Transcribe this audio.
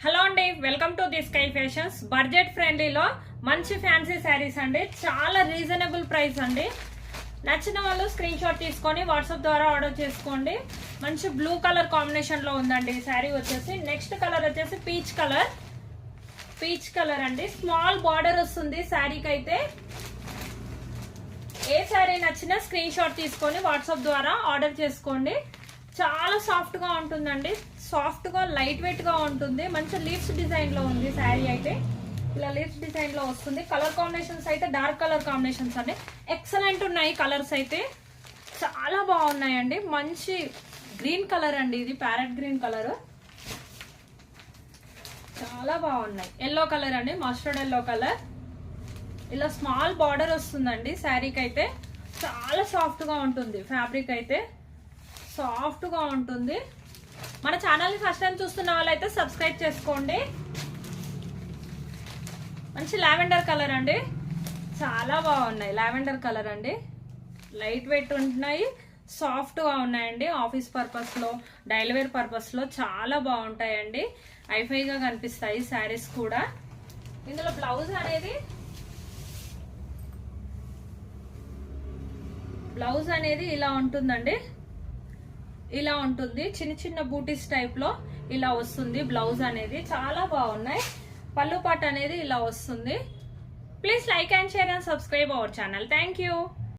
Hello అండి, welcome to the sky fashions. Budget ఫ్రెండ్లీలో మంచి ఫ్యాన్సీ శారీస్ అండి, చాలా రీజనబుల్ ప్రైస్ అండి. నచ్చిన వాళ్ళు స్క్రీన్ షాట్ తీసుకొని వాట్సాప్ ద్వారా ఆర్డర్ చేసుకోండి. మంచి బ్లూ కలర్ కాంబినేషన్ లో ఉందండి ఈ శారీ వచ్చేసి. నెక్స్ట్ కలర్ వచ్చేసి పీచ్ కలర్ అండి. స్మాల్ బార్డర్ వస్తుంది శారీకి అయితే. ఏ శారీ నచ్చినా స్క్రీన్ షాట్ తీసుకొని వాట్సాప్ ద్వారా ఆర్డర్ చేసుకోండి. చాలా సాఫ్ట్ గా ఉంటుందండి, సాఫ్ట్ గా లైట్ వెయిట్ గా ఉంటుంది. మంచి లీవ్స్ డిజైన్ లో ఉంది శారీ అయితే. ఇలా లీవ్స్ డిజైన్ లో వస్తుంది. కలర్ కాంబినేషన్స్ అయితే డార్క్ కలర్ కాంబినేషన్స్ అండి, ఎక్సలెంట్ ఉన్నాయి. కలర్స్ అయితే చాలా బాగున్నాయండి. మంచి గ్రీన్ కలర్ అండి, ఇది ప్యారెట్ గ్రీన్ కలర్, చాలా బాగున్నాయి. ఎల్లో కలర్ అండి, మస్టర్డ్ ఎల్లో కలర్. ఇలా స్మాల్ బార్డర్ వస్తుందండి శారీకి అయితే. చాలా సాఫ్ట్ గా ఉంటుంది ఫ్యాబ్రిక్ అయితే, సాఫ్ట్ గా ఉంటుంది. మన ఛానల్ ని ఫస్ట్ టైం చూస్తున్న వాళ్ళైతే సబ్స్క్రైబ్ చేసుకోండి. మంచి లావెండర్ కలర్ అండి, చాలా బాగున్నాయి. లావెండర్ కలర్ అండి, లైట్ వెయిట్ ఉంటున్నాయి, సాఫ్ట్ గా ఉన్నాయండి. ఆఫీస్ పర్పస్ లో, డైలీ వేర్ పర్పస్ లో చాలా బాగుంటాయండి. ఐఫైగా కనిపిస్తాయి శారీస్ కూడా. ఇందులో బ్లౌజ్ అనేది ఇలా ఉంటుందండి. ఇలా ఉంటుంది, చిన్న చిన్న బూటీస్ టైప్ లో ఇలా వస్తుంది బ్లౌజ్ అనేది. చాలా బాగున్నాయి. పళ్ళు పాట్ అనేది ఇలా వస్తుంది. Please like and share and subscribe our channel. Thank you.